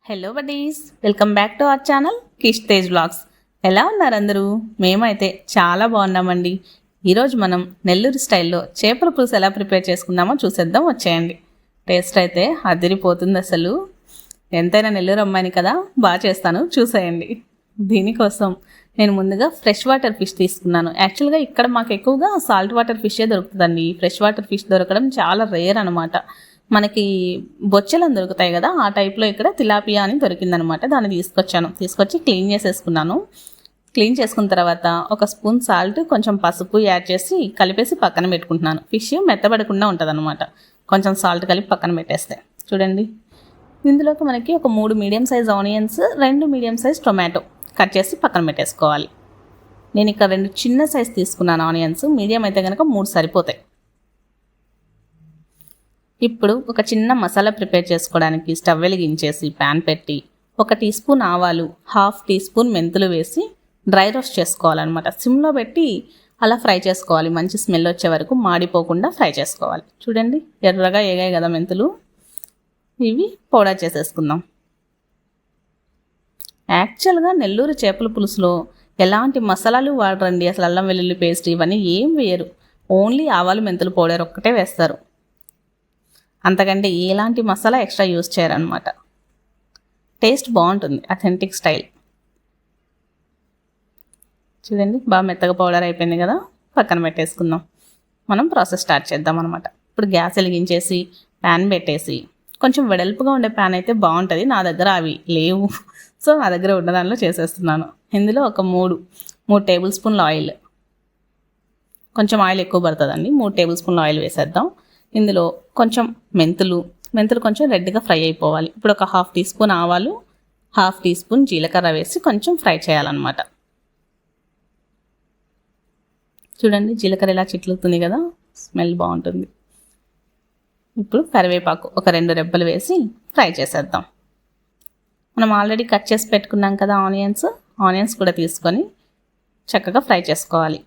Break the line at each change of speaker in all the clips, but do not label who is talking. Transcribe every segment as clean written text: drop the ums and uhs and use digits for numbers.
Hello buddies, welcome back to our channel Kish Tej vlogs. ఎలా ఉన్నారు అందరూ? మేమైతే చాలా బాగున్నామండి. ఈరోజు మనం నెల్లూరు స్టైల్లో చేపల పులుసు ఎలా ప్రిపేర్ చేసుకుందామో చూసేద్దాం, వచ్చేయండి. టేస్ట్ అయితే అదిరిపోతుంది అసలు. ఎంతైనా నెల్లూరు అమ్మాయిని కదా, బాగా చేస్తాను, చూసేయండి. దీనికోసం నేను ముందుగా ఫ్రెష్ వాటర్ ఫిష్ తీసుకున్నాను. యాక్చువల్గా ఇక్కడ మాకు ఎక్కువగా సాల్ట్ వాటర్ ఫిషే దొరుకుతుందండి. ఫ్రెష్ వాటర్ ఫిష్ దొరకడం చాలా రేర్ అనమాట. మనకి బొచ్చెలను దొరుకుతాయి కదా, ఆ టైప్లో ఇక్కడ తిలాపియా అని దొరికిందనమాట. దాన్ని తీసుకొచ్చి క్లీన్ చేసేసుకున్నాను. క్లీన్ చేసుకున్న తర్వాత ఒక స్పూన్ సాల్ట్, కొంచెం పసుపు యాడ్ చేసి కలిపేసి పక్కన పెట్టుకుంటున్నాను. ఫిష్ మెత్తబడకుండా ఉంటుంది అనమాట, కొంచెం సాల్ట్ కలిపి పక్కన పెట్టేస్తే. చూడండి, ఇందులోకి మనకి ఒక 3 medium size onions, 2 medium size tomato cut చేసి పక్కన పెట్టేసుకోవాలి. నేను ఇక్కడ 2 చిన్న సైజ్ తీసుకున్నాను ఆనియన్స్. మీడియం అయితే కనుక 3 సరిపోతాయి. ఇప్పుడు ఒక చిన్న మసాలా ప్రిపేర్ చేసుకోవడానికి స్టవ్ వెలిగించేసి ప్యాన్ పెట్టి 1 టీ స్పూన్ ఆవాలు, 1/2 టీ స్పూన్ మెంతులు వేసి డ్రై రోస్ట్ చేసుకోవాలన్నమాట. సిమ్లో పెట్టి అలా ఫ్రై చేసుకోవాలి. మంచి స్మెల్ వచ్చే వరకు మాడిపోకుండా ఫ్రై చేసుకోవాలి. చూడండి, ఎర్రగా ఏగాయి కదా మెంతులు. ఇవి పౌడర్ చేసేసుకుందాం. యాక్చువల్గా నెల్లూరు చేపల పులుసులో ఎలాంటి మసాలాలు వాడరండి. అసలు అల్లం వెల్లుల్లి పేస్ట్ ఇవన్నీ ఏం వేయరు. ఓన్లీ ఆవాలు మెంతులు పౌడర్ ఒక్కటే వేస్తారు. అంతకంటే ఎలాంటి మసాలా ఎక్స్ట్రా యూజ్ చేయరనమాట. టేస్ట్ బాగుంటుంది, అథెంటిక్ స్టైల్. చూడండి, బాగా మెత్తగా పౌడర్ అయిపోయింది కదా, పక్కన పెట్టేసుకుందాం. మనం ప్రాసెస్ స్టార్ట్ చేద్దాం అనమాట. ఇప్పుడు గ్యాస్ వెలిగించేసి ప్యాన్ పెట్టేసి, కొంచెం వెడల్పుగా ఉండే ప్యాన్ అయితే బాగుంటుంది. నా దగ్గర అవి లేవు, సో నా దగ్గర ఉన్న దానిలో చేసేస్తున్నాను. ఇందులో ఒక 3 టేబుల్ స్పూన్ల ఆయిల్, కొంచెం ఆయిల్ ఎక్కువ పడుతుందండి. 3 టేబుల్ స్పూన్ల ఆయిల్ వేసేద్దాం. ఇందులో కొంచెం మెంతులు కొంచెం రెడ్గా ఫ్రై అయిపోవాలి. ఇప్పుడు ఒక 1/2 టీ స్పూన్ ఆవాలు, 1/2 టీ స్పూన్ జీలకర్ర వేసి కొంచెం ఫ్రై చేయాలన్నమాట. చూడండి, జీలకర్ర ఇలా చిట్లుతుంది కదా, స్మెల్ బాగుంటుంది. ఇప్పుడు కరివేపాకు ఒక 2 రెబ్బలు వేసి ఫ్రై చేసేద్దాం. మనం ఆల్రెడీ కట్ చేసి పెట్టుకున్నాం కదా ఆనియన్స్ కూడా తీసుకొని చక్కగా ఫ్రై చేసుకోవాలి.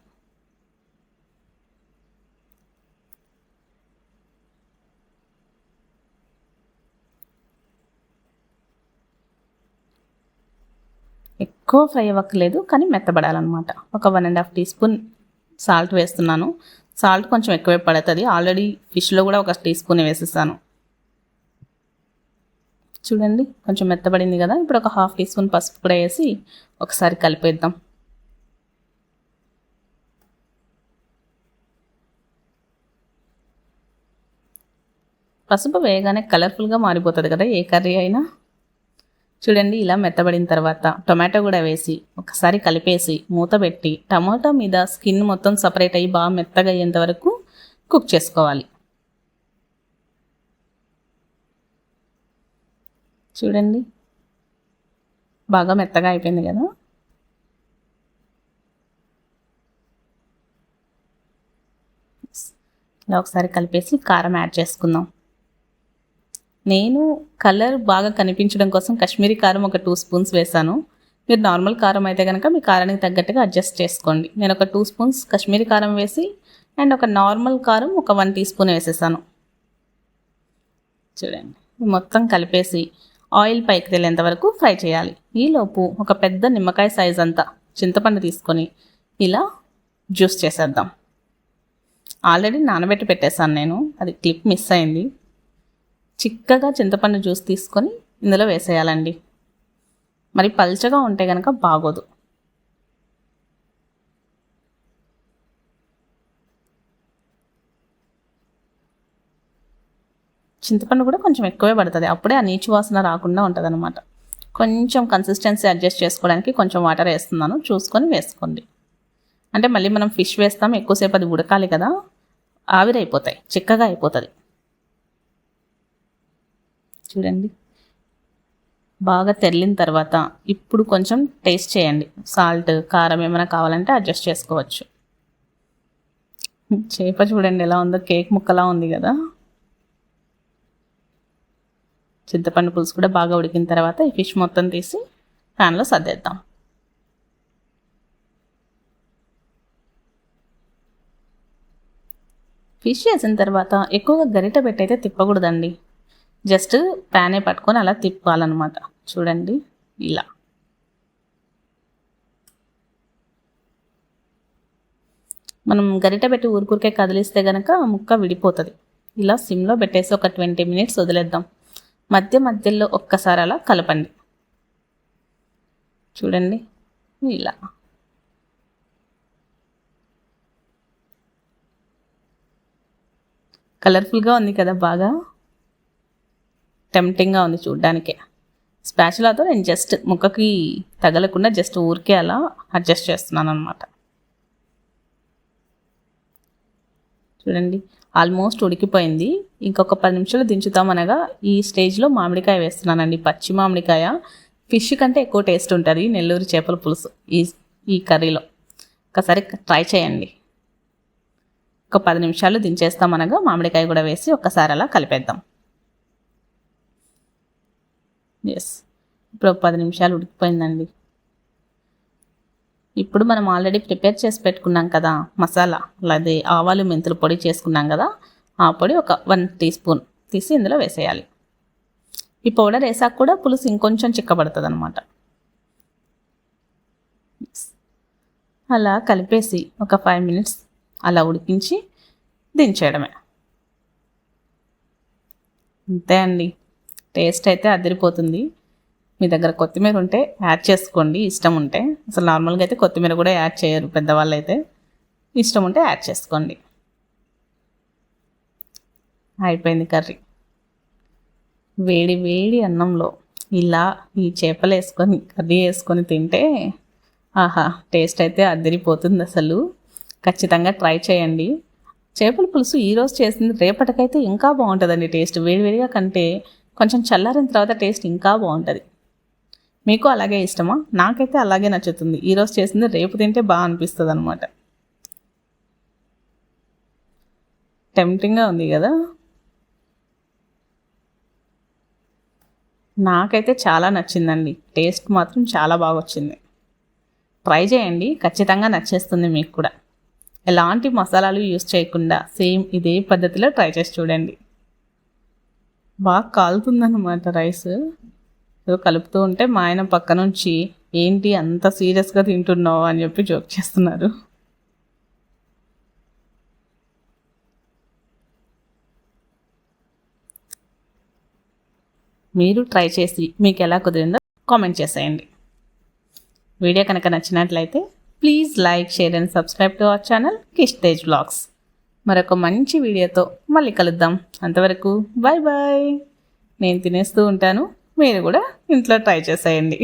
ఎక్కువ ఫ్రై అవ్వక్కర్లేదు, కానీ మెత్తబడాలన్నమాట. ఒక 1.5 టీ స్పూన్ సాల్ట్ వేస్తున్నాను. సాల్ట్ కొంచెం ఎక్కువే పడుతుంది. ఆల్రెడీ ఫిష్లో కూడా 1 టీ స్పూన్ వేసేసాను. చూడండి, కొంచెం మెత్తబడింది కదా. ఇప్పుడు ఒక 1/2 టీ స్పూన్ పసుపు కూడా వేసి ఒకసారి కలిపేద్దాం. పసుపు వేయగానే కలర్ఫుల్గా మారిపోతుంది కదా ఏ కర్రీ అయినా. చూడండి, ఇలా మెత్తబడిన తర్వాత టొమాటో కూడా వేసి ఒకసారి కలిపేసి మూత పెట్టి టమాటో మీద స్కిన్ మొత్తం సపరేట్ అయ్యి బాగా మెత్తగా అయ్యేంత వరకు కుక్ చేసుకోవాలి. చూడండి, బాగా మెత్తగా అయిపోయింది కదా. ఇలా ఒకసారి కలిపేసి కారం యాడ్ చేసుకుందాం. నేను కలర్ బాగా కనిపించడం కోసం కాశ్మీరీ కారం ఒక 2 స్పూన్స్ వేసాను. మీరు నార్మల్ కారం అయితే కనుక మీ కారానికి తగ్గట్టుగా అడ్జస్ట్ చేసుకోండి. నేను ఒక 2 స్పూన్స్ కాశ్మీరీ కారం వేసి అండ్ ఒక నార్మల్ కారం ఒక 1 టీ స్పూన్ వేసేసాను. చూడండి, మొత్తం కలిపేసి ఆయిల్ పైకి తేలేంత వరకు ఫ్రై చేయాలి. ఈలోపు ఒక పెద్ద నిమ్మకాయ సైజ్ అంతా చింతపండు తీసుకొని ఇలా జ్యూస్ చేసేద్దాం. ఆల్రెడీ నానబెట్టి పెట్టేశాను నేను, అది క్లిప్ మిస్ అయింది. చిక్కగా చింతపండు జ్యూస్ తీసుకొని ఇందులో వేసేయాలండి. మరి పల్చగా ఉంటే కనుక బాగోదు. చింతపండు కూడా కొంచెం ఎక్కువే పడుతుంది, అప్పుడే ఆ నీచు వాసన రాకుండా ఉంటుంది అనమాట. కొంచెం కన్సిస్టెన్సీ అడ్జస్ట్ చేసుకోవడానికి కొంచెం వాటర్ వేస్తున్నాను, చూసుకొని వేసుకోండి. అంటే మళ్ళీ మనం ఫిష్ వేస్తాం, ఎక్కువసేపు అది ఉడకాలి కదా, ఆవిరైపోతాయి, చిక్కగా అయిపోతుంది. చూడండి, బాగా తెల్లిన తర్వాత ఇప్పుడు కొంచెం టేస్ట్ చేయండి. సాల్ట్ కారం ఏమైనా కావాలంటే అడ్జస్ట్ చేసుకోవచ్చు. చేప చూడండి ఎలా ఉందో, కేక్ ముక్కలా ఉంది కదా. చింతపండు పులుసు కూడా బాగా ఉడికిన తర్వాత ఈ ఫిష్ మొత్తం తీసి ప్యాన్లో సర్దేద్దాం. ఫిష్ వేసిన తర్వాత ఎక్కువగా గరిట పెట్టయితే తిప్పకూడదండి. జస్ట్ ప్యానే పట్టుకొని అలా తిప్పాలన్నమాట. చూడండి ఇలా. మనం గరిట పెట్టి ఊరికే కదిలిస్తే కనుక ముక్క విడిపోతుంది. ఇలా సిమ్లో పెట్టేసి ఒక 20 మినిట్స్ వదిలేద్దాం. మధ్యలో ఒక్కసారి అలా కలపండి. చూడండి ఇలా. కలర్ఫుల్గా ఉంది కదా, బాగా టెంప్టింగ్గా ఉంది చూడ్డానికే. స్పాచులాతో నేను జస్ట్ ముక్కకి తగలకుండా జస్ట్ ఊరికే అలా అడ్జస్ట్ చేస్తున్నాను అనమాట. చూడండి ఆల్మోస్ట్ ఉడికిపోయింది. ఇంకొక 10 నిమిషాలు దించుతామనగా ఈ స్టేజ్లో మామిడికాయ వేస్తున్నానండి. పచ్చి మామిడికాయ ఫిష్ కంటే ఎక్కువ టేస్ట్ ఉంటుంది నెల్లూరు చేపల పులుసు ఈ కర్రీలో. ఒకసారి ట్రై చేయండి. ఒక 10 నిమిషాలు దించేస్తామనగా మామిడికాయ కూడా వేసి ఒక్కసారి అలా కలిపేద్దాం. ఎస్, ఇప్పుడు 10 నిమిషాలు ఉడికిపోయిందండి. ఇప్పుడు మనం ఆల్రెడీ ప్రిపేర్ చేసి పెట్టుకున్నాం కదా మసాలా, అదే ఆవాలు మెంతులు పొడి చేసుకున్నాం కదా, ఆ పొడి ఒక 1 టీ స్పూన్ తీసి ఇందులో వేసేయాలి. ఈ పౌడర్ వేసాక కూడా పులుసు ఇంకొంచెం చిక్కబడుతుంది అనమాట. అలా కలిపేసి ఒక 5 మినిట్స్ అలా ఉడికించి దించేయడమే. అంతే అండి, టేస్ట్ అయితే అదిరిపోతుంది. మీ దగ్గర కొత్తిమీర ఉంటే యాడ్ చేసుకోండి, ఇష్టం ఉంటే. అసలు నార్మల్గా అయితే కొత్తిమీర కూడా యాడ్ చేయరు పెద్దవాళ్ళు అయితే. ఇష్టం ఉంటే యాడ్ చేసుకోండి. అయిపోయింది కర్రీ. వేడి వేడి అన్నంలో ఇలా ఈ చేపలు వేసుకొని కర్రీ వేసుకొని తింటే ఆహా, టేస్ట్ అయితే అదిరిపోతుంది అసలు. ఖచ్చితంగా ట్రై చేయండి. చేపల పులుసు ఈరోజు చేసింది రేపటికైతే ఇంకా బాగుంటుందండి టేస్ట్. వేడివేడిగా కంటే కొంచెం చల్లారిన తర్వాత టేస్ట్ ఇంకా బాగుంటుంది. మీకు అలాగే ఇష్టమా? నాకైతే అలాగే నచ్చుతుంది. ఈరోజు చేసింది రేపు తింటే బాగా అనిపిస్తుంది అనమాట. టెంప్టింగ్గా ఉంది కదా. నాకైతే చాలా నచ్చిందండి. టేస్ట్ మాత్రం చాలా బాగా వచ్చింది. ట్రై చేయండి, ఖచ్చితంగా నచ్చేస్తుంది మీకు కూడా. ఎలాంటి మసాలాలు యూస్ చేయకుండా సేమ్ ఇదే పద్ధతిలో ట్రై చేసి చూడండి. బాగా కాలుతుందన్నమాట రైస్. కలుపుతూ ఉంటే మా ఆయన పక్క నుంచి ఏంటి అంత సీరియస్గా తింటున్నావు అని చెప్పి జోక్ చేస్తున్నారు. మీరు ట్రై చేసి మీకు ఎలా కుదిరిందో కామెంట్ చేసేయండి. వీడియో కనుక నచ్చినట్లయితే please like, share and subscribe to our channel Kish Tej vlogs. మరొక మంచి వీడియోతో మళ్ళీ కలుద్దాం. అంతవరకు బాయ్ బాయ్. నేను తినేస్తూ ఉంటాను, మీరు కూడా ఇంట్లో ట్రై చేసేయండి.